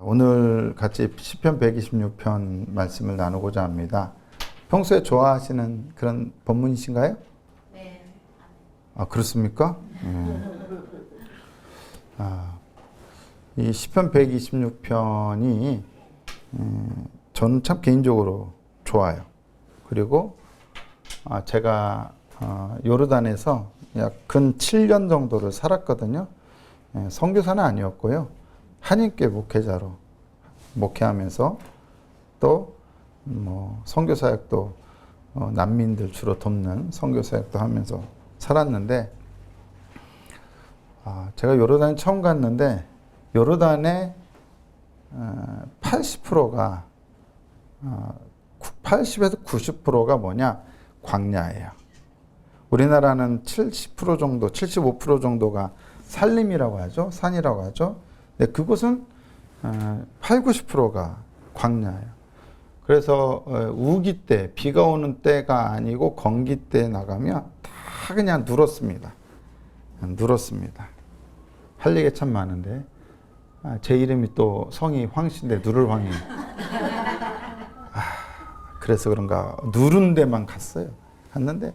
오늘 같이 시편 126편 말씀을 나누고자 합니다. 평소에 좋아하시는 그런 본문이신가요? 네. 아, 그렇습니까? 이 시편 126편이 저는 참 개인적으로 좋아요. 그리고 제가 요르단에서 약 근 7년 정도를 살았거든요. 선교사는 아니었고요. 한인교회 목회자로 목회하면서 또 선교사역도 난민들 주로 돕는 선교사역도 하면서 살았는데, 제가 요르단에 처음 갔는데 요르단의 80%가 80에서 90%가 뭐냐? 광야예요. 우리나라는 70% 정도, 75% 정도가 산림이라고 하죠. 산이라고 하죠. 근데 그곳은 8, 90%가 광야예요. 그래서 우기 때, 비가 오는 때가 아니고 건기 때 나가면 다 그냥 누렇습니다. 누렇습니다. 할 얘기가 참 많은데, 제 이름이 또 성이 황씨인데 누를 황이. 그래서 그런가 누른 데만 갔는데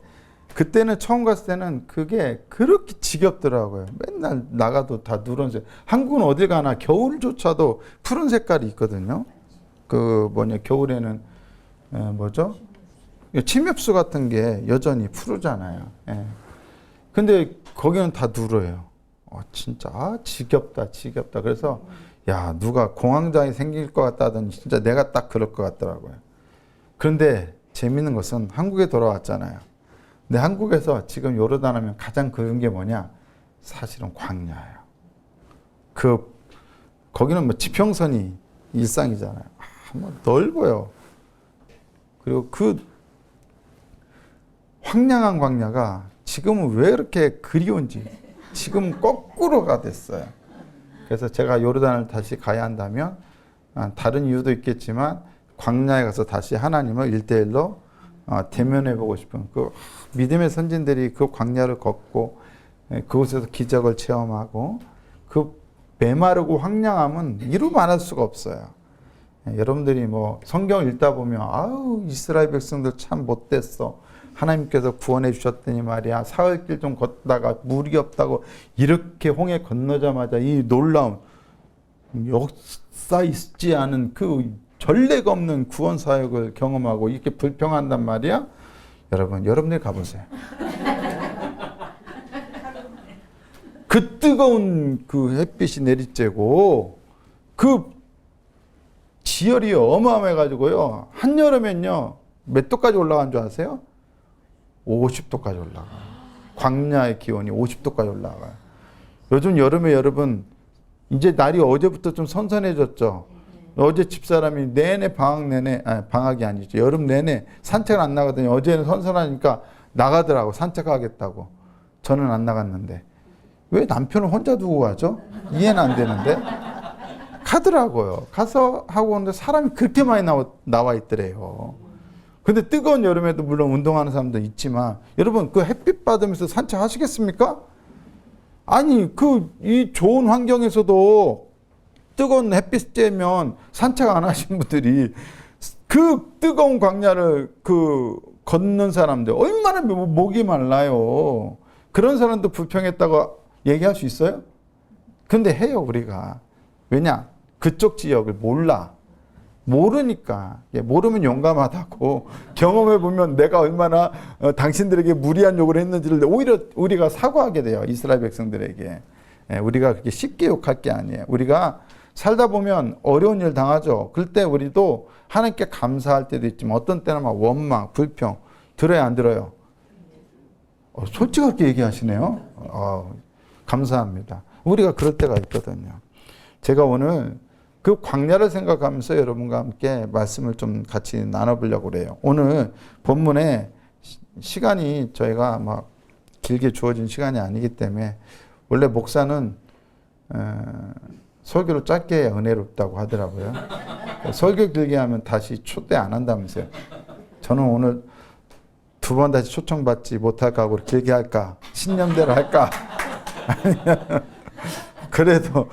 그때는 처음 갔을 때는 그게 그렇게 지겹더라고요. 맨날 나가도 다 누런색. 한국은 어딜 가나 겨울조차도 푸른 색깔이 있거든요. 겨울에는 침엽수 같은 게 여전히 푸르잖아요. 근데 거기는 다 누러요. 진짜 지겹다. 그래서 누가 공황장애 생길 것 같다더니 진짜 내가 딱 그럴 것 같더라고요. 그런데 재밌는 것은 한국에 돌아왔잖아요. 근데 한국에서 지금 요르단 하면 가장 그런 게 뭐냐? 사실은 광야예요. 거기는 지평선이 일상이잖아요. 넓어요. 그리고 그 황량한 광야가 지금은 왜 이렇게 그리운지 지금 거꾸로가 됐어요. 그래서 제가 요르단을 다시 가야 한다면 다른 이유도 있겠지만 광야에 가서 다시 하나님을 1대1로 대면해보고 싶은 그 믿음의 선진들이 그 광야를 걷고 그곳에서 기적을 체험하고 그 메마르고 황량함은 이루 말할 수가 없어요. 여러분들이 성경을 읽다 보면 이스라엘 백성들 참 못됐어. 하나님께서 구원해 주셨더니 말이야. 사흘길 좀 걷다가 물이 없다고 이렇게 홍해 건너자마자 이 놀라운 역사 있지 않은 그 전례가 없는 구원 사역을 경험하고 이렇게 불평한단 말이야. 여러분들 가보세요. 그 뜨거운 그 햇빛이 내리쬐고 그 지열이 어마어마해가지고요. 한여름엔요 몇 도까지 올라간 줄 아세요? 50도까지 올라가요. 광야의 기온이 50도까지 올라가요. 요즘 여름에 여러분 이제 날이 어제부터 좀 선선해졌죠. 어제 집사람이 내내 방학이 아니죠. 여름 내내 산책을 안 나가더니 어제는 선선하니까 나가더라고. 산책하겠다고. 저는 안 나갔는데. 왜 남편을 혼자 두고 가죠? 이해는 안 되는데. 가더라고요. 가서 하고 오는데 사람이 그렇게 많이 나와 있더래요. 근데 뜨거운 여름에도 물론 운동하는 사람도 있지만 여러분 그 햇빛 받으면서 산책하시겠습니까? 아니 이 좋은 환경에서도 뜨거운 햇빛 쬐면 산책 안 하신 분들이 그 뜨거운 광야를 걷는 사람들 얼마나 목이 말라요. 그런 사람도 불평했다고 얘기할 수 있어요? 근데 해요 우리가. 왜냐? 그쪽 지역을 모르니까. 모르면 용감하다고. 경험해보면 내가 얼마나 당신들에게 무리한 욕을 했는지를 오히려 우리가 사과하게 돼요. 이스라엘 백성들에게. 우리가 그렇게 쉽게 욕할 게 아니에요. 우리가 살다 보면 어려운 일 당하죠. 그럴 때 우리도 하나님께 감사할 때도 있지만 어떤 때는 막 원망, 불평 들어요, 안 들어요? 솔직하게 얘기하시네요. 감사합니다. 우리가 그럴 때가 있거든요. 제가 오늘 그 광야를 생각하면서 여러분과 함께 말씀을 좀 같이 나눠보려고 그래요. 오늘 본문에 시간이 저희가 막 길게 주어진 시간이 아니기 때문에 원래 목사는 설교를 짧게 해야 은혜롭다고 하더라고요. 설교 길게 하면 다시 초대 안 한다면서요. 저는 오늘 2번 다시 초청받지 못할까 하고 길게 할까? 신념대로 할까? 그래도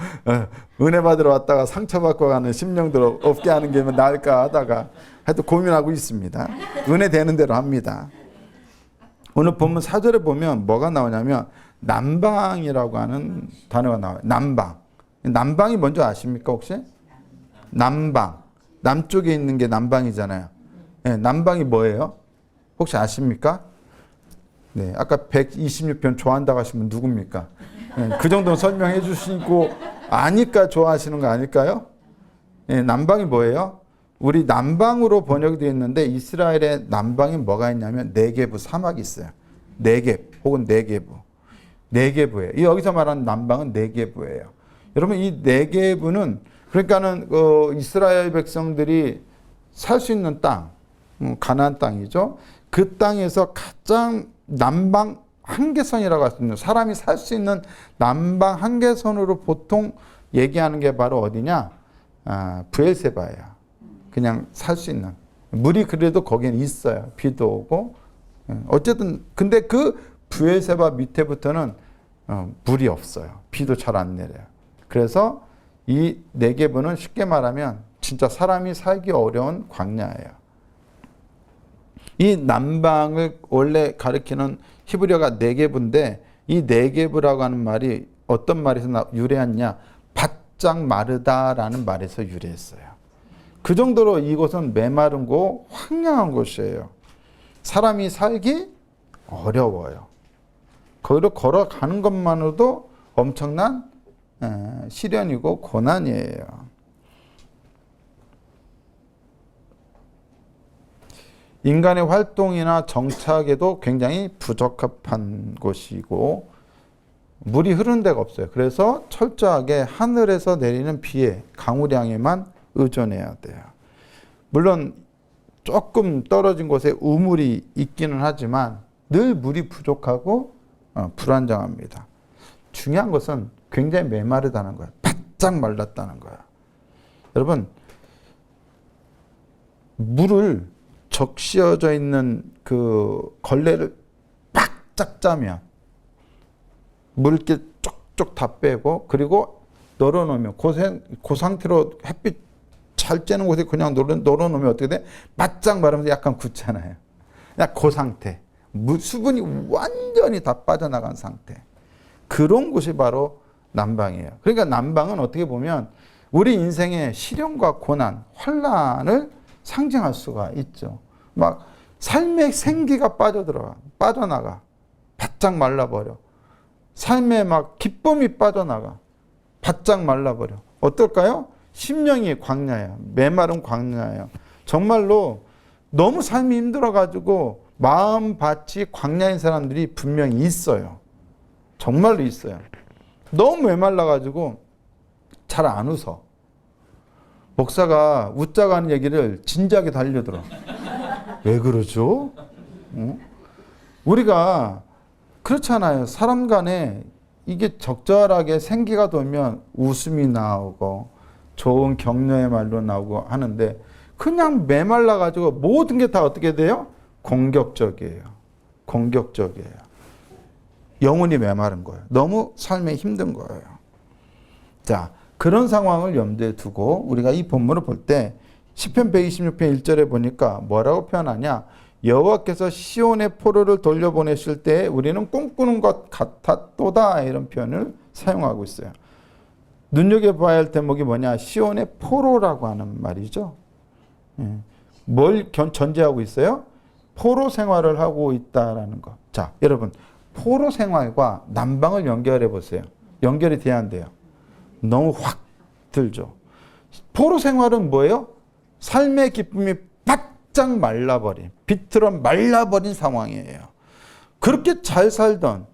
은혜 받으러 왔다가 상처받고 가는 심령들 없게 하는 게 나을까 하다가 하여튼 고민하고 있습니다. 은혜 되는 대로 합니다. 오늘 본문 4절에 보면 뭐가 나오냐면 남방이라고 하는 단어가 나와요. 남방. 남방이 뭔지 아십니까 혹시? 남방. 남쪽에 있는 게 남방이잖아요. 네, 남방이 뭐예요? 혹시 아십니까? 네, 아까 126편 좋아한다고 하시면 누굽니까? 네, 그 정도는 설명해 주시고 아니까 좋아하시는 거 아닐까요? 네, 남방이 뭐예요? 우리 남방으로 번역이 되어 있는데 이스라엘의 남방에 뭐가 있냐면 네게브 사막이 있어요. 네게브 혹은 네게브. 네게브예요. 여기서 말하는 남방은 네게브예요. 여러분 이 네게브는 그러니까는 이스라엘 백성들이 살 수 있는 땅, 가나안 땅이죠. 그 땅에서 가장 남방 한계선이라고 할 수 있는 사람이 살 수 있는 남방 한계선으로 보통 얘기하는 게 바로 어디냐? 브엘세바예요. 그냥 살 수 있는. 물이 그래도 거기는 있어요. 비도 오고. 어쨌든 근데 그 브엘세바 밑에부터는 물이 없어요. 비도 잘 안 내려요. 그래서 이 네게브는 쉽게 말하면 진짜 사람이 살기 어려운 광야예요. 이 남방을 원래 가리키는 히브리어가 네게브인데 이 네게브라고 하는 말이 어떤 말에서 유래했냐? 바짝 마르다라는 말에서 유래했어요. 그 정도로 이곳은 메마른 곳, 황량한 곳이에요. 사람이 살기 어려워요. 거기로 걸어가는 것만으로도 엄청난 시련이고 고난이에요. 인간의 활동이나 정착에도 굉장히 부적합한 곳이고 물이 흐르는 데가 없어요. 그래서 철저하게 하늘에서 내리는 비에 강우량에만 의존해야 돼요. 물론 조금 떨어진 곳에 우물이 있기는 하지만 늘 물이 부족하고 불안정합니다. 중요한 것은 굉장히 메마르다는 거예요. 바짝 말랐다는 거예요. 여러분 물을 적시어져 있는 그 걸레를 빡짝 짜면 물 이렇게 쪽쪽 다 빼고 그리고 널어놓으면 그 상태로 햇빛 잘 쬐는 곳에 그냥 널어놓으면 어떻게 돼? 바짝 마르면서 약간 굳잖아요. 그냥 그 상태. 수분이 완전히 다 빠져나간 상태. 그런 곳이 바로 남방이에요. 그러니까 남방은 어떻게 보면 우리 인생의 시련과 고난, 환난을 상징할 수가 있죠. 막 삶의 생기가 빠져나가. 바짝 말라버려. 삶에 막 기쁨이 빠져나가. 바짝 말라버려. 어떨까요? 심령이 광야예요. 메마른 광야예요. 정말로 너무 삶이 힘들어가지고 마음밭이 광야인 사람들이 분명히 있어요. 정말로 있어요. 너무 메말라가지고 잘 안 웃어. 목사가 웃자고 하는 얘기를 진지하게 달려들어. 왜 그러죠? 우리가 그렇잖아요. 사람 간에 이게 적절하게 생기가 돌면 웃음이 나오고 좋은 격려의 말로 나오고 하는데 그냥 메말라가지고 모든 게 다 어떻게 돼요? 공격적이에요. 공격적이에요. 영혼이 메마른 거예요. 너무 삶에 힘든 거예요. 자, 그런 상황을 염두에 두고 우리가 이 본문을 볼 때 시편 126편 1절에 보니까 뭐라고 표현하냐? 여호와께서 시온의 포로를 돌려보내실 때 우리는 꿈꾸는 것 같았도다 이런 표현을 사용하고 있어요. 눈여겨봐야 할 대목이 뭐냐? 시온의 포로라고 하는 말이죠. 뭘 전제하고 있어요? 포로 생활을 하고 있다라는 것. 자, 여러분 포로 생활과 남방을 연결해 보세요. 연결이 돼야 한대요. 너무 확 들죠. 포로 생활은 뭐예요? 삶의 기쁨이 바짝 말라버린, 비틀어 말라버린 상황이에요. 그렇게 잘 살던,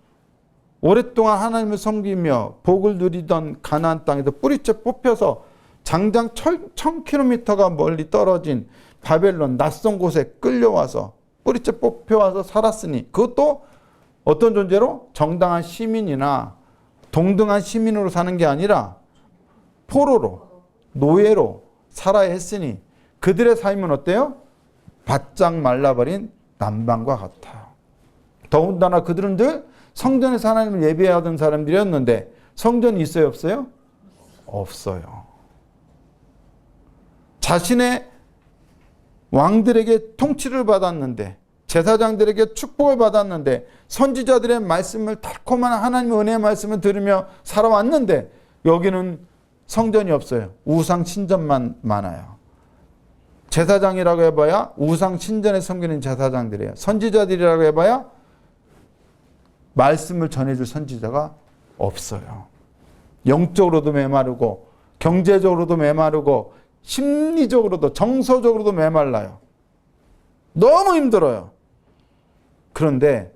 오랫동안 하나님을 섬기며 복을 누리던 가나안 땅에서 뿌리째 뽑혀서 장장 1000km가 멀리 떨어진 바벨론 낯선 곳에 끌려와서 뿌리째 뽑혀와서 살았으니 그것도 어떤 존재로? 정당한 시민이나 동등한 시민으로 사는 게 아니라 포로로, 노예로 살아야 했으니 그들의 삶은 어때요? 바짝 말라버린 남방과 같아요. 더군다나 그들은 늘 성전에서 하나님을 예배하던 사람들이었는데 성전이 있어요, 없어요? 없어요. 자신의 왕들에게 통치를 받았는데, 제사장들에게 축복을 받았는데, 선지자들의 말씀을, 달콤한 하나님의 은혜의 말씀을 들으며 살아왔는데, 여기는 성전이 없어요. 우상 신전만 많아요. 제사장이라고 해봐야 우상 신전에 섬기는 제사장들이에요. 선지자들이라고 해봐야 말씀을 전해줄 선지자가 없어요. 영적으로도 메마르고 경제적으로도 메마르고 심리적으로도 정서적으로도 메말라요. 너무 힘들어요. 그런데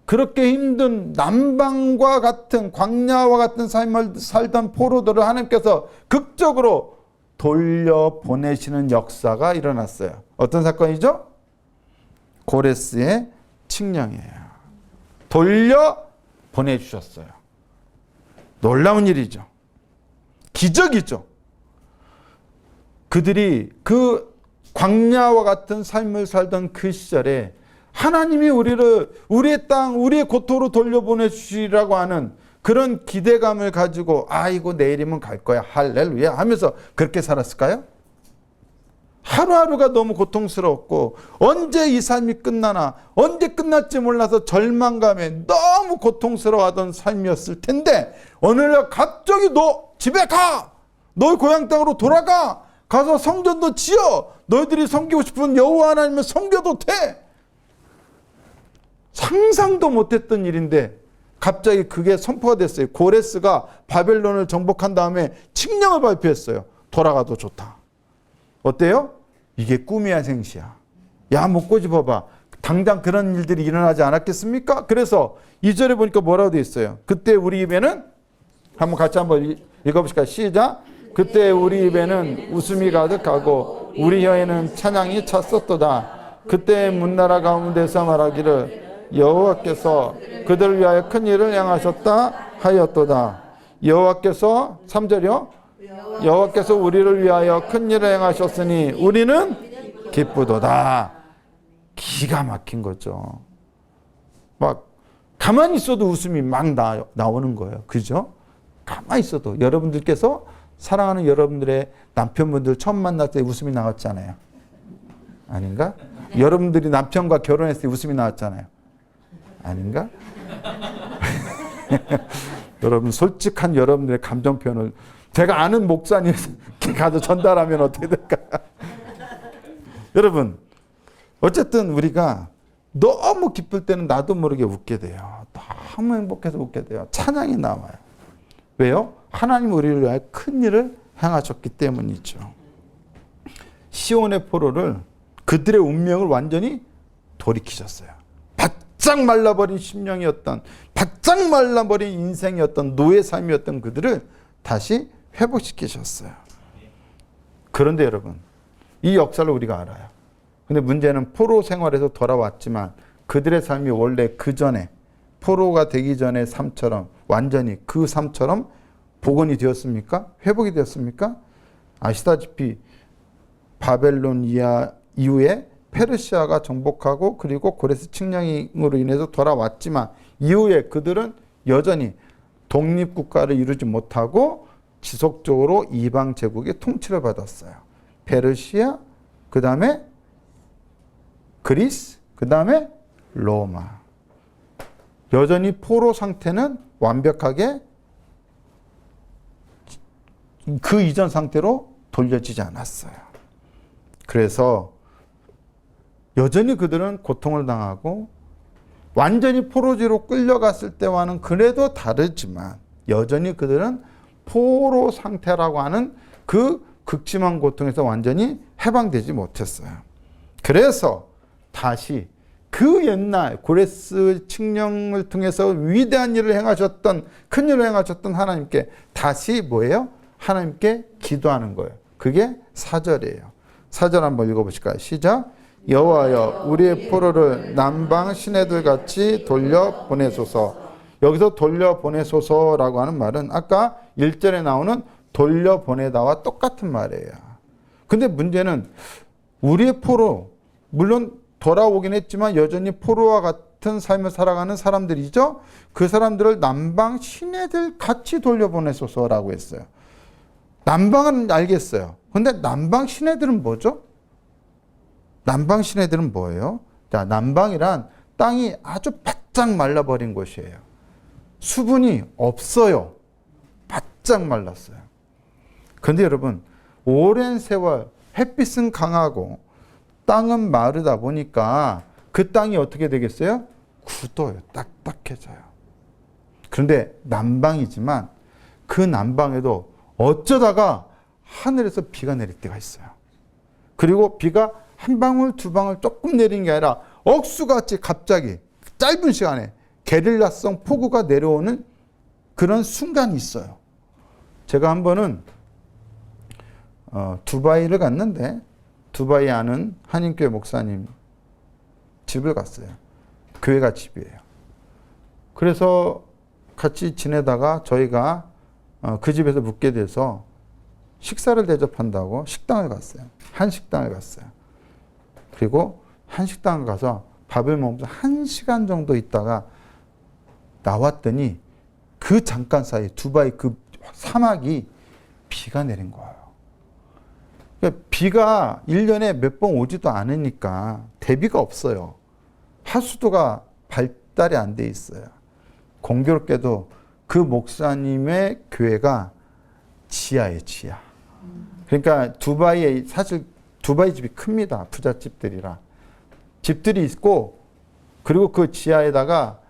그렇게 힘든 남방과 같은 광야와 같은 삶을 살던 포로들을 하나님께서 극적으로 돌려보내시는 역사가 일어났어요. 어떤 사건이죠? 고레스의 칙령이에요. 돌려보내주셨어요. 놀라운 일이죠. 기적이죠. 그들이 그 광야와 같은 삶을 살던 그 시절에 하나님이 우리를 우리의 땅, 우리의 고토로 돌려보내주시라고 하는 그런 기대감을 가지고 아이고 내일이면 갈 거야 할렐루야 하면서 그렇게 살았을까요? 하루하루가 너무 고통스럽고 언제 이 삶이 끝나나 언제 끝날지 몰라서 절망감에 너무 고통스러워하던 삶이었을 텐데 어느 날 갑자기 너 집에 가! 너희 고향 땅으로 돌아가! 가서 성전도 지어! 너희들이 섬기고 싶은 여호와 하나님을 섬겨도 돼! 상상도 못했던 일인데 갑자기 그게 선포가 됐어요. 고레스가 바벨론을 정복한 다음에 칙령을 발표했어요. 돌아가도 좋다. 어때요? 이게 꿈이야 생시야. 야, 못 꼬집어봐. 당장 그런 일들이 일어나지 않았겠습니까? 그래서 2절에 보니까 뭐라고 되어 있어요? 그때 우리 입에는 한번 같이 한번 읽어보실까요? 시작. 그때 우리 입에는 웃음이 가득하고 우리 혀에는 찬양이 찼었도다. 그때 문나라 가운데서 말하기를 여호와께서 그들을 위하여 큰 일을 행하셨다 하였도다. 여호와께서 3절이요. 여호와께서 우리를 위하여 큰 일을 행하셨으니 우리는 기쁘도다. 기가 막힌 거죠. 막 가만히 있어도 웃음이 막 나오는 거예요. 그죠? 가만히 있어도. 여러분들께서 사랑하는 여러분들의 남편분들 처음 만날 때 웃음이 나왔잖아요. 아닌가? 여러분들이 남편과 결혼했을 때 웃음이 나왔잖아요. 아닌가? 여러분 솔직한 여러분들의 감정 표현을 제가 아는 목사님께 가서 전달하면 어떻게 될까요? 여러분 어쨌든 우리가 너무 기쁠 때는 나도 모르게 웃게 돼요. 너무 행복해서 웃게 돼요. 찬양이 나와요. 왜요? 하나님 우리를 위하여 큰 일을 행하셨기 때문이죠. 시온의 포로를 그들의 운명을 완전히 돌이키셨어요. 바짝 말라버린 심령이었던, 바짝 말라버린 인생이었던, 노예 삶이었던 그들을 다시 회복시키셨어요. 그런데 여러분, 이 역사를 우리가 알아요. 근데 문제는 포로 생활에서 돌아왔지만 그들의 삶이 원래 그 전에 포로가 되기 전의 삶처럼 완전히 그 삶처럼 복원이 되었습니까? 회복이 되었습니까? 아시다시피 바벨론 이후에 페르시아가 정복하고 그리고 고레스 칙령으로 인해서 돌아왔지만 이후에 그들은 여전히 독립국가를 이루지 못하고 지속적으로 이방 제국의 통치를 받았어요. 페르시아, 그 다음에 그리스, 그 다음에 로마. 여전히 포로 상태는 완벽하게 그 이전 상태로 돌려지지 않았어요. 그래서 여전히 그들은 고통을 당하고 완전히 포로지로 끌려갔을 때와는 그래도 다르지만 여전히 그들은 포로 상태라고 하는 그 극심한 고통에서 완전히 해방되지 못했어요. 그래서 다시 그 옛날 고레스 칙령을 통해서 위대한 일을 행하셨던, 큰 일을 행하셨던 하나님께 다시 뭐예요? 하나님께 기도하는 거예요. 그게 4절이에요. 4절 한번 읽어보실까요? 시작. 여호와여 우리의 포로를 남방 시내들 같이 돌려보내소서. 여기서 돌려보내소서라고 하는 말은 아까 1절에 나오는 돌려보내다와 똑같은 말이에요. 근데 문제는 우리의 포로, 물론 돌아오긴 했지만 여전히 포로와 같은 삶을 살아가는 사람들이죠. 그 사람들을 남방 시내들 같이 돌려보내소서라고 했어요. 남방은 알겠어요. 근데 남방 시내들은 뭐죠? 남방 시내들은 뭐예요? 자, 남방이란 땅이 아주 바짝 말라버린 곳이에요. 수분이 없어요. 바짝 말랐어요. 근데 여러분, 오랜 세월 햇빛은 강하고 땅은 마르다 보니까 그 땅이 어떻게 되겠어요? 굳어요. 딱딱해져요. 그런데 남방이지만 그 남방에도 어쩌다가 하늘에서 비가 내릴 때가 있어요. 그리고 비가 한 방울 두 방울 조금 내리는 게 아니라 억수같이 갑자기 짧은 시간에 게릴라성 폭우가 내려오는 그런 순간이 있어요. 제가 한 번은 두바이를 갔는데 두바이 아는 한인교회 목사님 집을 갔어요. 교회가 집이에요. 그래서 같이 지내다가 저희가 그 집에서 묵게 돼서 식사를 대접한다고 식당을 갔어요. 한식당을 갔어요. 그리고 한식당을 가서 밥을 먹으면서 1시간 정도 있다가 나왔더니 그 잠깐 사이 두바이 그 사막이 비가 내린 거예요. 그러니까 비가 1년에 몇 번 오지도 않으니까 대비가 없어요. 하수도가 발달이 안 돼 있어요. 공교롭게도 그 목사님의 교회가 지하예요, 지하. 그러니까 두바이에 사실 두바이 집이 큽니다. 부잣집들이라. 집들이 있고 그리고 그 지하에다가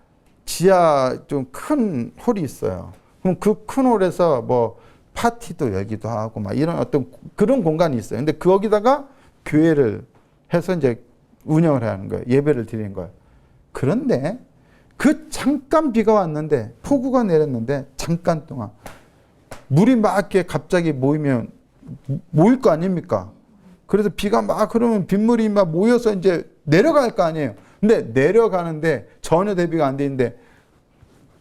지하 좀 큰 홀이 있어요. 그럼 그 큰 홀에서 뭐 파티도 열기도 하고 막 이런 어떤 그런 공간이 있어요. 근데 거기다가 교회를 해서 이제 운영을 하는 거예요. 예배를 드리는 거예요. 그런데 그 잠깐 비가 왔는데 폭우가 내렸는데 잠깐 동안 물이 막 이렇게 갑자기 모이면 모일 거 아닙니까? 그래서 비가 막 그러면 빗물이 막 모여서 이제 내려갈 거 아니에요. 근데 내려가는데 전혀 대비가 안 돼 있는데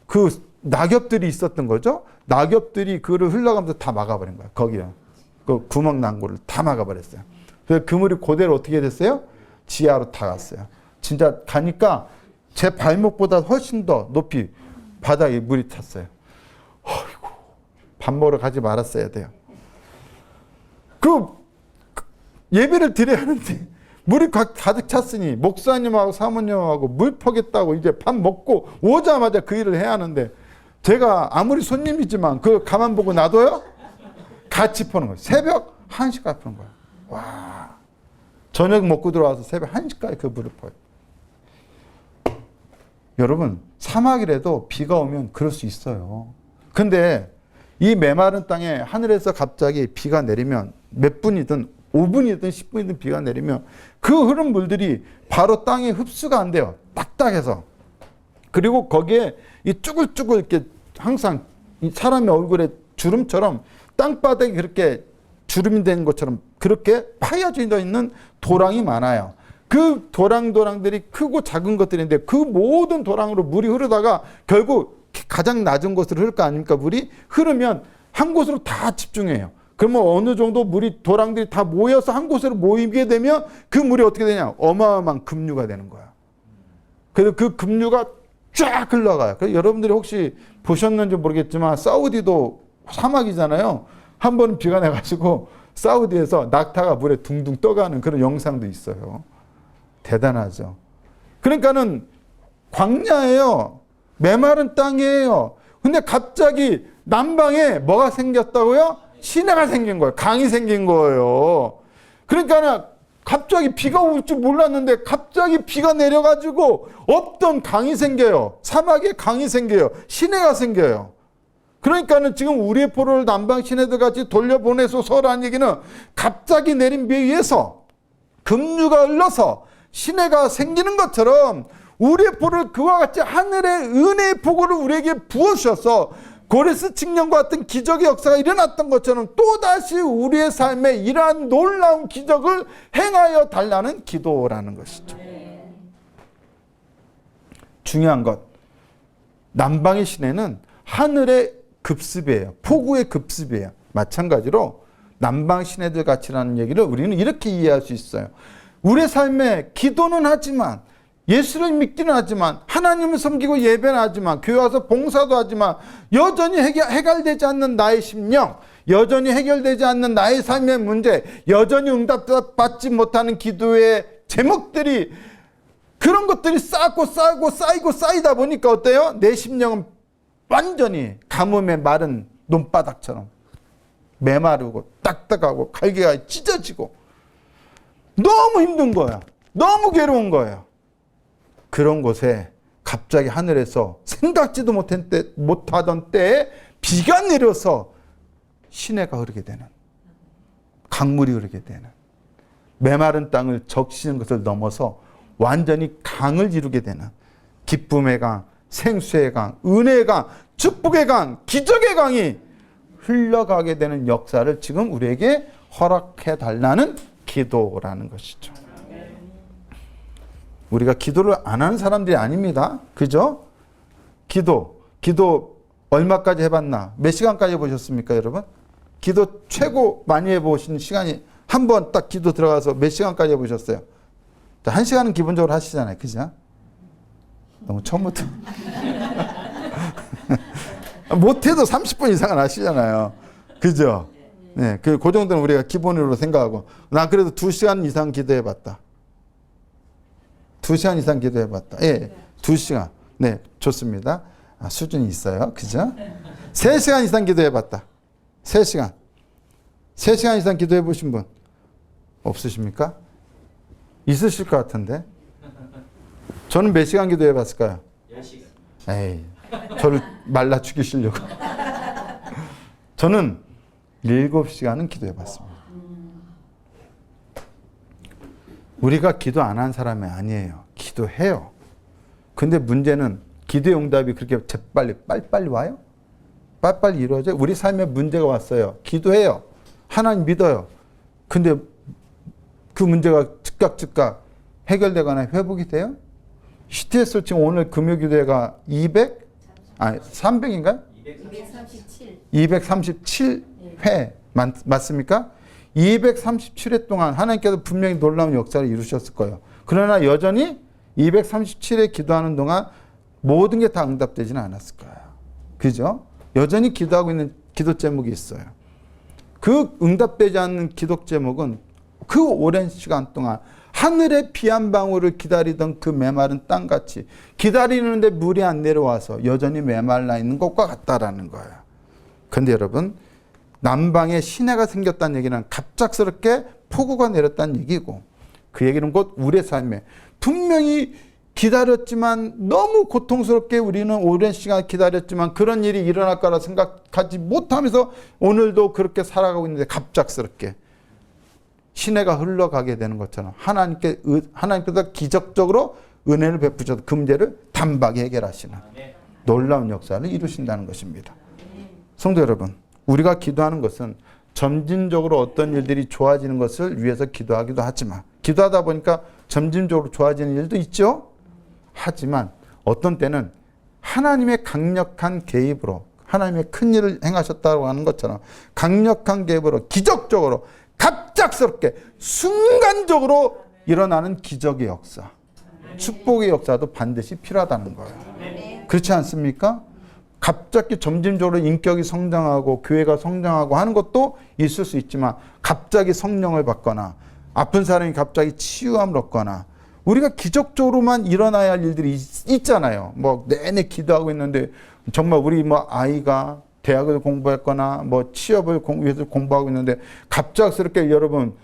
그 낙엽들이 있었던 거죠. 낙엽들이 그를 흘러가면서 다 막아버린 거야. 거기요. 그 구멍 난 거를 다 막아버렸어요. 그래서 그 물이 그대로 어떻게 됐어요? 지하로 다 갔어요. 진짜 가니까 제 발목보다 훨씬 더 높이 바닥에 물이 찼어요. 어이구, 밥 먹으러 가지 말았어야 돼요. 그 예배를 드려야 하는데 물이 가득 찼으니 목사님하고 사모님하고 물 퍼겠다고 이제 밥 먹고 오자마자 그 일을 해야 하는데 제가 아무리 손님이지만 그걸 가만 보고 놔둬요? 같이 퍼는 거예요. 새벽 1시까지 퍼는 거예요. 와, 저녁 먹고 들어와서 새벽 1시까지 그 물을 퍼요. 여러분, 사막이라도 비가 오면 그럴 수 있어요. 근데 이 메마른 땅에 하늘에서 갑자기 비가 내리면 몇 분이든 5분이든 10분이든 비가 내리면 그 흐른 물들이 바로 땅에 흡수가 안 돼요. 딱딱해서. 그리고 거기에 이 쭈글쭈글 이렇게 항상 이 사람의 얼굴에 주름처럼 땅바닥에 그렇게 주름이 된 것처럼 그렇게 파여져 있는 도랑이 많아요. 그 도랑들이 크고 작은 것들인데 그 모든 도랑으로 물이 흐르다가 결국 가장 낮은 곳으로 흐를 거 아닙니까? 물이 흐르면 한 곳으로 다 집중해요. 그러면 어느 정도 물이 도랑들이 다 모여서 한 곳으로 모이게 되면 그 물이 어떻게 되냐? 어마어마한 급류가 되는 거야. 그래서 그 급류가 쫙 흘러가요. 그래서 여러분들이 혹시 보셨는지 모르겠지만 사우디도 사막이잖아요. 한 번은 비가 내가지고 사우디에서 낙타가 물에 둥둥 떠가는 그런 영상도 있어요. 대단하죠. 그러니까는 광야예요. 메마른 땅이에요. 근데 갑자기 남방에 뭐가 생겼다고요? 시내가 생긴 거예요. 강이 생긴 거예요. 그러니까는 갑자기 비가 올 줄 몰랐는데 갑자기 비가 내려가지고 없던 강이 생겨요. 사막에 강이 생겨요. 시내가 생겨요. 그러니까는 지금 우리의 포로를 남방 시내들 같이 돌려보내소서라는 얘기는 갑자기 내린 비에 의해서 급류가 흘러서 시내가 생기는 것처럼 우리의 포로를 그와 같이 하늘의 은혜의 폭우를 우리에게 부어주셔서 고레스 칙령과 같은 기적의 역사가 일어났던 것처럼 또다시 우리의 삶에 이러한 놀라운 기적을 행하여 달라는 기도라는 것이죠. 중요한 것, 남방의 시내는 하늘의 급습이에요. 폭우의 급습이에요. 마찬가지로 남방 시내들 같이라는 얘기를 우리는 이렇게 이해할 수 있어요. 우리의 삶에 기도는 하지만 예수를 믿기는 하지만 하나님을 섬기고 예배는 하지만 교회 와서 봉사도 하지만 여전히 해결되지 않는 나의 심령, 여전히 해결되지 않는 나의 삶의 문제, 여전히 응답받지 못하는 기도의 제목들이, 그런 것들이 쌓이고 쌓이다 보니까 어때요? 내 심령은 완전히 가뭄에 마른 논바닥처럼 메마르고 딱딱하고 갈기가 찢어지고 너무 힘든 거야. 너무 괴로운 거예요. 그런 곳에 갑자기 하늘에서 생각지도 못하던 때에 비가 내려서 시내가 흐르게 되는, 강물이 흐르게 되는, 메마른 땅을 적시는 것을 넘어서 완전히 강을 이루게 되는 기쁨의 강, 생수의 강, 은혜의 강, 축복의 강, 기적의 강이 흘러가게 되는 역사를 지금 우리에게 허락해 달라는 기도라는 것이죠. 우리가 기도를 안 하는 사람들이 아닙니다. 그죠? 기도 얼마까지 해봤나? 몇 시간까지 해보셨습니까, 여러분? 기도 최고 많이 해보신 시간이, 한 번 딱 기도 들어가서 몇 시간까지 해보셨어요? 1시간은 기본적으로 하시잖아요. 그죠? 너무 처음부터. 못해도 30분 이상은 하시잖아요. 그죠? 네, 그 정도는 우리가 기본으로 생각하고, 나 그래도 2시간 이상 기도해봤다. 2시간 이상 기도해봤다. 예, 2시간. 네, 좋습니다. 수준이 있어요. 그죠? 3시간 이상 기도해봤다. 3시간. 3시간 이상 기도해보신 분 없으십니까? 있으실 것 같은데. 저는 몇 시간 기도해봤을까요? 10시간. 에이, 저를 말라 죽이시려고. 저는 7시간은 기도해봤습니다. 우리가 기도 안 한 사람이 아니에요. 기도해요. 근데 문제는 기도의 응답이 그렇게 빨리빨리 와요? 빨리빨리 이루어져요? 우리 삶에 문제가 왔어요. 기도해요. 하나님 믿어요. 근데 그 문제가 즉각 해결되거나 회복이 돼요? CTS 지금 오늘 금요기도회가 300인가요? 237회 맞습니까? 237회 동안 하나님께서 분명히 놀라운 역사를 이루셨을 거예요. 그러나 여전히 237회 기도하는 동안 모든 게 다 응답되지는 않았을 거예요. 그죠? 여전히 기도하고 있는 기도 제목이 있어요. 그 응답되지 않는 기도 제목은 그 오랜 시간 동안 하늘의 비 한 방울을 기다리던 그 메마른 땅같이 기다리는데 물이 안 내려와서 여전히 메말라 있는 것과 같다라는 거예요. 그런데 여러분, 남방에 시내가 생겼다는 얘기는 갑작스럽게 폭우가 내렸다는 얘기고, 그 얘기는 곧 우리의 삶에 분명히 기다렸지만 너무 고통스럽게 우리는 오랜 시간 기다렸지만 그런 일이 일어날 거라 생각하지 못하면서 오늘도 그렇게 살아가고 있는데 갑작스럽게 시내가 흘러가게 되는 것처럼 하나님께서 기적적으로 은혜를 베푸셔서 그 문제를 단박에 해결하시는 놀라운 역사를 이루신다는 것입니다. 성도 여러분, 우리가 기도하는 것은 점진적으로 어떤 일들이 좋아지는 것을 위해서 기도하기도 하지만, 기도하다 보니까 점진적으로 좋아지는 일도 있죠. 하지만 어떤 때는 하나님의 강력한 개입으로, 하나님의 큰 일을 행하셨다고 하는 것처럼 강력한 개입으로 기적적으로 갑작스럽게 순간적으로 일어나는 기적의 역사, 축복의 역사도 반드시 필요하다는 거예요. 그렇지 않습니까? 갑자기 점진적으로 인격이 성장하고 교회가 성장하고 하는 것도 있을 수 있지만, 갑자기 성령을 받거나 아픈 사람이 갑자기 치유함을 얻거나 우리가 기적적으로만 일어나야 할 일들이 있잖아요. 뭐 내내 기도하고 있는데 정말 우리 뭐 아이가 대학을 공부했거나 뭐 취업을 위해서 공부하고 있는데 갑작스럽게, 여러분,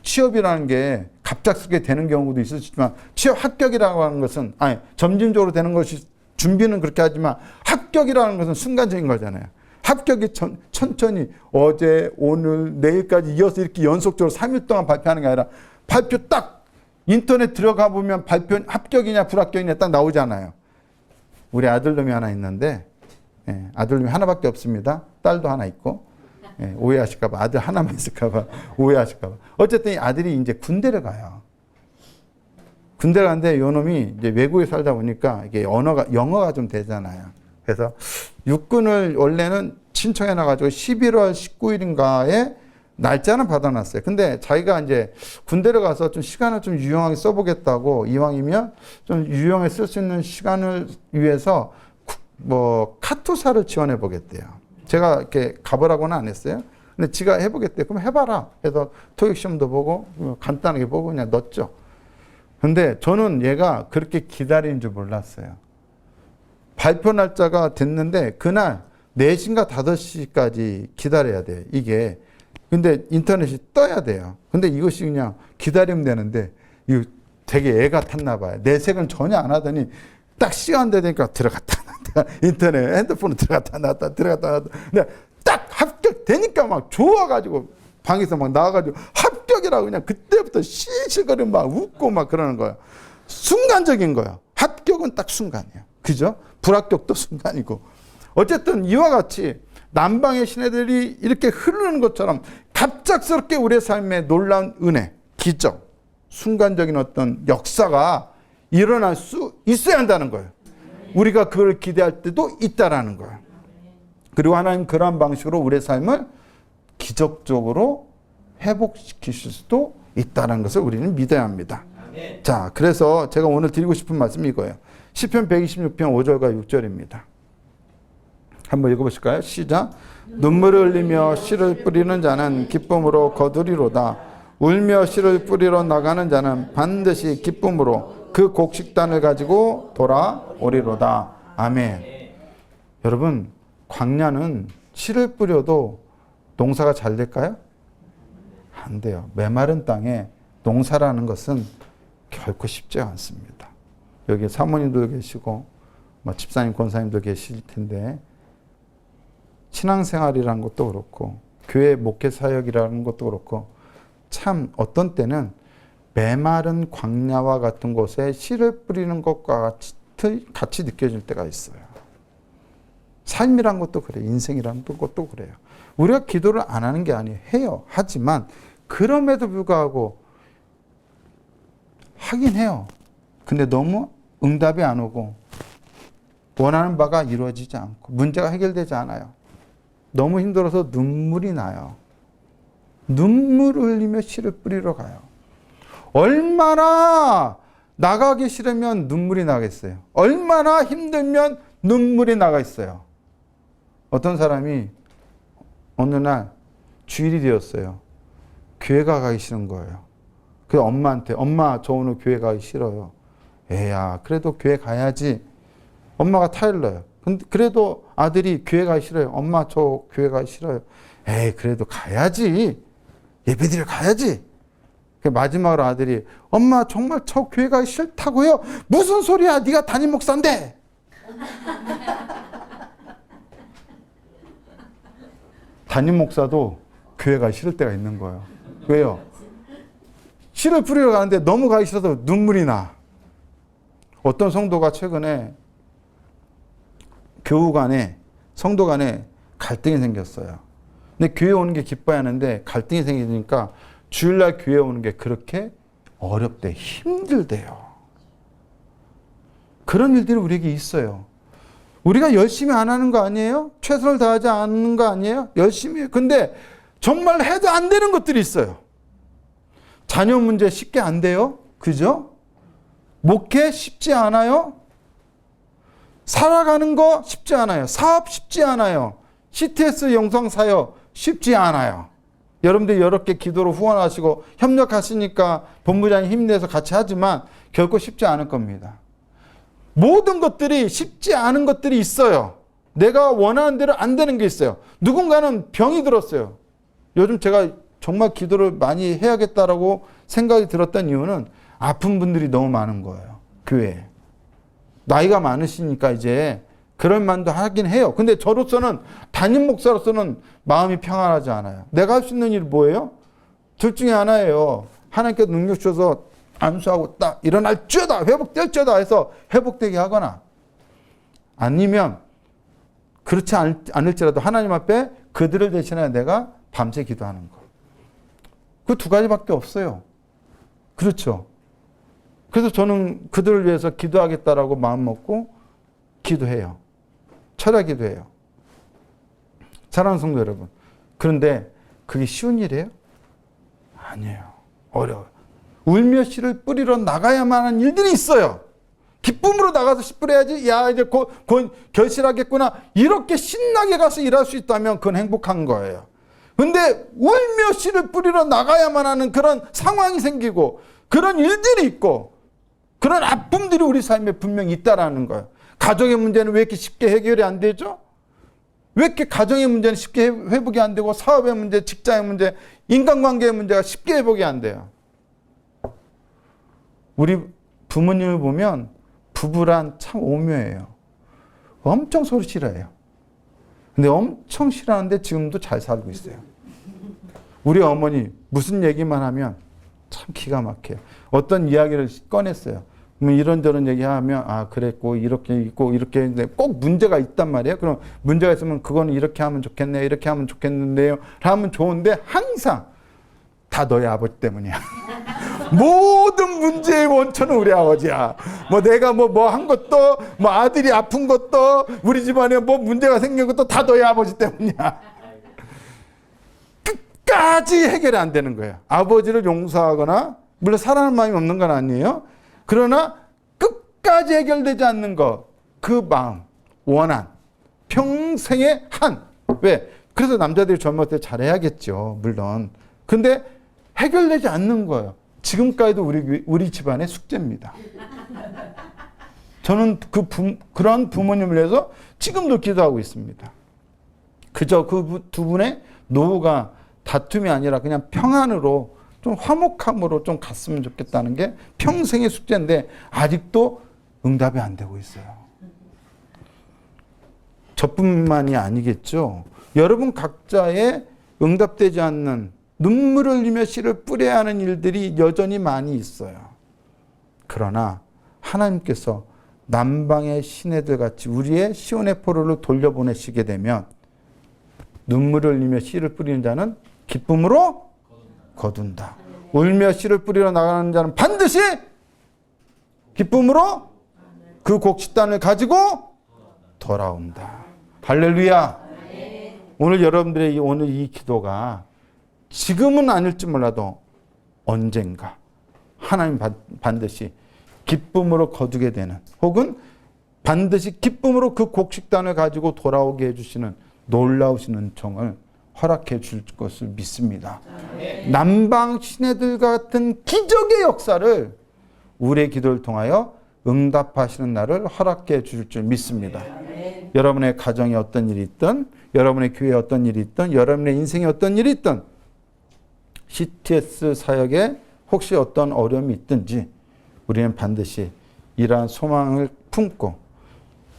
취업이라는 게 갑작스럽게 되는 경우도 있으시지만 취업 합격이라고 하는 것은, 점진적으로 되는 것이, 준비는 그렇게 하지만 합격이라는 것은 순간적인 거잖아요. 합격이 천천히 어제, 오늘, 내일까지 이어서 이렇게 연속적으로 3일 동안 발표하는 게 아니라 발표 딱 인터넷 들어가 보면 발표 합격이냐 불합격이냐 딱 나오잖아요. 우리 아들놈이 하나 있는데, 아들놈이 하나밖에 없습니다. 딸도 하나 있고, 오해하실까봐, 아들 하나만 있을까봐 오해하실까봐. 어쨌든 이 아들이 이제 군대를 가요. 군대 가는데 요 놈이 이제 외국에 살다 보니까 이게 영어가 좀 되잖아요. 그래서 육군을 원래는 신청해 놔가지고 11월 19일인가에 날짜는 받아놨어요. 근데 자기가 이제 군대를 가서 좀 시간을 좀 유용하게 써보겠다고, 이왕이면 좀 유용하게 쓸 수 있는 시간을 위해서 뭐 카투사를 지원해 보겠대요. 제가 이렇게 가보라고는 안 했어요. 근데 지가 해보겠대요. 그럼 해봐라. 그래서 토익 시험도 보고 간단하게 보고 그냥 넣었죠. 근데 저는 얘가 그렇게 기다리는 줄 몰랐어요. 발표 날짜가 됐는데 그날 4시인가 5시까지 기다려야 돼요. 이게. 근데 인터넷이 떠야 돼요. 근데 이것이 그냥 기다리면 되는데 이거 되게 애가 탔나 봐요. 내색은 전혀 안 하더니 딱 시간 되니까 들어갔다 나왔다. 인터넷 핸드폰으로 들어갔다 나왔다 들어갔다 나왔다. 근데 딱 합격되니까 막 좋아가지고 방에서 막 나와가지고 합격이라고 그냥 그때부터 실실거리고 막 웃고 막 그러는 거예요. 순간적인 거예요. 합격은 딱 순간이에요. 그죠? 불합격도 순간이고. 어쨌든 이와 같이 남방의 시내들이 이렇게 흐르는 것처럼 갑작스럽게 우리의 삶에 놀라운 은혜, 기적, 순간적인 어떤 역사가 일어날 수 있어야 한다는 거예요. 우리가 그걸 기대할 때도 있다라는 거예요. 그리고 하나님 그러한 방식으로 우리의 삶을 기적적으로 회복시키실 수도 있다는 것을 우리는 믿어야 합니다. 자, 그래서 제가 오늘 드리고 싶은 말씀이 이거예요. 시편 126편 5절과 6절입니다. 한번 읽어보실까요? 시작. 눈물을 흘리며 씨를 뿌리는 자는 기쁨으로 거두리로다. 울며 씨를 뿌리러 나가는 자는 반드시 기쁨으로 그 곡식단을 가지고 돌아오리로다. 아멘. 여러분, 광야는 씨를 뿌려도 농사가 잘 될까요? 안 돼요. 메마른 땅에 농사라는 것은 결코 쉽지 않습니다. 여기 사모님도 계시고 집사님, 권사님도 계실 텐데 신앙생활이라는 것도 그렇고 교회 목회 사역이라는 것도 그렇고 참 어떤 때는 메마른 광야와 같은 곳에 씨를 뿌리는 것과 같이 느껴질 때가 있어요. 삶이란 것도 그래요. 인생이란 것도 그래요. 우리가 기도를 안 하는 게 아니에요. 해요. 하지만 그럼에도 불구하고 하긴 해요. 근데 너무 응답이 안 오고 원하는 바가 이루어지지 않고 문제가 해결되지 않아요. 너무 힘들어서 눈물이 나요. 눈물을 흘리며 씨를 뿌리러 가요. 얼마나 나가기 싫으면 눈물이 나겠어요. 얼마나 힘들면 눈물이 나겠어요. 어떤 사람이 어느 날 주일이 되었어요. 교회가 가기 싫은 거예요. 그래서 엄마한테 엄마 저 오늘 교회 가기 싫어요. 애야 그래도 교회 가야지. 엄마가 타일러요. 근데 그래도 아들이 교회 가기 싫어요. 엄마 저 교회 가기 싫어요. 에이 그래도 가야지. 예배드려 가야지. 마지막으로 아들이 엄마 정말 저 교회 가기 싫다고요? 무슨 소리야 네가 담임 목사인데. 담임 목사도 교회 가기 싫을 때가 있는 거예요. 왜요? 씨를 뿌리러 가는데 너무 가기 싫어서 눈물이 나. 어떤 성도가 최근에 교우 간에 성도 간에 갈등이 생겼어요. 근데 교회 오는 게 기뻐야 하는데 갈등이 생기니까 주일날 교회 오는 게 그렇게 어렵대. 힘들대요. 그런 일들이 우리에게 있어요. 우리가 열심히 안 하는 거 아니에요? 최선을 다하지 않는 거 아니에요? 열심히 해요. 근데 정말 해도 안 되는 것들이 있어요. 자녀 문제 쉽게 안 돼요. 그죠? 목회 쉽지 않아요. 살아가는 거 쉽지 않아요. 사업 쉽지 않아요. CTS 영상 사역 쉽지 않아요. 여러분들 여러 개 기도로 후원하시고 협력하시니까 본부장이 힘내서 같이 하지만 결코 쉽지 않을 겁니다. 모든 것들이 쉽지 않은 것들이 있어요. 내가 원하는 대로 안 되는 게 있어요. 누군가는 병이 들었어요. 요즘 제가 정말 기도를 많이 해야겠다라고 생각이 들었던 이유는 아픈 분들이 너무 많은 거예요. 교회에. 나이가 많으시니까 이제 그럴 만도 하긴 해요. 근데 저로서는 담임 목사로서는 마음이 평안하지 않아요. 내가 할 수 있는 일이 뭐예요? 둘 중에 하나예요. 하나님께서 능력 주셔서 안수하고 딱 일어날 쩌다 회복될 쩌다 해서 회복되게 하거나 아니면 그렇지 않을지라도 하나님 앞에 그들을 대신해 내가 밤새 기도하는 거. 그 두 가지밖에 없어요. 그렇죠. 그래서 저는 그들을 위해서 기도하겠다라고 마음 먹고 기도해요. 철야 기도해요. 사랑하는 성도 여러분. 그런데 그게 쉬운 일이에요? 아니에요. 어려워요. 울며 씨를 뿌리러 나가야만 하는 일들이 있어요. 기쁨으로 나가서 씨 뿌려야지. 야, 이제 곧 결실하겠구나. 이렇게 신나게 가서 일할 수 있다면 그건 행복한 거예요. 근데 울며 씨를 뿌리러 나가야만 하는 그런 상황이 생기고 그런 일들이 있고 그런 아픔들이 우리 삶에 분명히 있다라는 거예요. 가정의 문제는 왜 이렇게 쉽게 해결이 안 되죠? 왜 이렇게 가정의 문제는 쉽게 회복이 안 되고 사업의 문제, 직장의 문제, 인간관계의 문제가 쉽게 회복이 안 돼요? 우리 부모님을 보면 부부란 참 오묘해요. 엄청 서로 싫어해요. 근데 엄청 싫어하는데 지금도 잘 살고 있어요. 우리 어머니 무슨 얘기만 하면 참 기가 막혀요. 어떤 이야기를 꺼냈어요. 뭐 이런저런 얘기하면 아 그랬고 이렇게 있고 이렇게 했는데 꼭 문제가 있단 말이에요. 그럼 문제가 있으면 그거는 이렇게 하면 좋겠네요. 이렇게 하면 좋겠는데요. 하면 좋은데 항상 다 너희 아버지 때문이야. 모든 문제의 원천은 우리 아버지야. 뭐 내가 뭐 한 것도 뭐 아들이 아픈 것도 우리 집안에 뭐 문제가 생긴 것도 다 너희 아버지 때문이야. 끝까지 해결이 안 되는 거예요. 아버지를 용서하거나 물론 사랑하는 마음이 없는 건 아니에요. 그러나 끝까지 해결되지 않는 것, 그 마음, 원한, 평생의 한. 왜? 그래서 남자들이 젊을 때 잘해야겠죠. 물론. 근데 해결되지 않는 거예요. 지금까지도 우리 집안의 숙제입니다. 저는 그런 부모님을 위해서 지금도 기도하고 있습니다. 그저 그 두 분의 노후가 다툼이 아니라 그냥 평안으로 좀 화목함으로 좀 갔으면 좋겠다는 게 평생의 숙제인데 아직도 응답이 안 되고 있어요. 저뿐만이 아니겠죠. 여러분 각자의 응답되지 않는 눈물을 흘리며 씨를 뿌려야 하는 일들이 여전히 많이 있어요. 그러나 하나님께서 남방의 시내들 같이 우리의 시온의 포로를 돌려보내시게 되면 눈물을 흘리며 씨를 뿌리는 자는 기쁨으로 거둔다. 울며 씨를 뿌리러 나가는 자는 반드시 기쁨으로 그 곡식단을 가지고 돌아온다. 할렐루야. 오늘 여러분들의 오늘 이 기도가 지금은 아닐지 몰라도 언젠가 하나님 반드시 기쁨으로 거두게 되는 혹은 반드시 기쁨으로 그 곡식단을 가지고 돌아오게 해주시는 놀라우신 은총을 허락해 줄 것을 믿습니다. 남방 시내들 같은 기적의 역사를 우리의 기도를 통하여 응답하시는 날을 허락해 주실 줄 믿습니다. 여러분의 가정에 어떤 일이 있든 여러분의 교회에 어떤 일이 있든 여러분의 인생에 어떤 일이 있든 CTS 사역에 혹시 어떤 어려움이 있든지 우리는 반드시 이러한 소망을 품고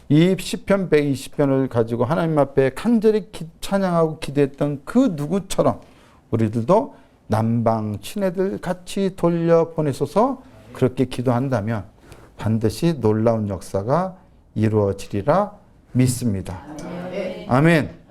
이 시편 120편을 가지고 하나님 앞에 간절히 찬양하고 기도했던 그 누구처럼 우리들도 남방 친애들 같이 돌려보내소서 그렇게 기도한다면 반드시 놀라운 역사가 이루어지리라 믿습니다. 아멘.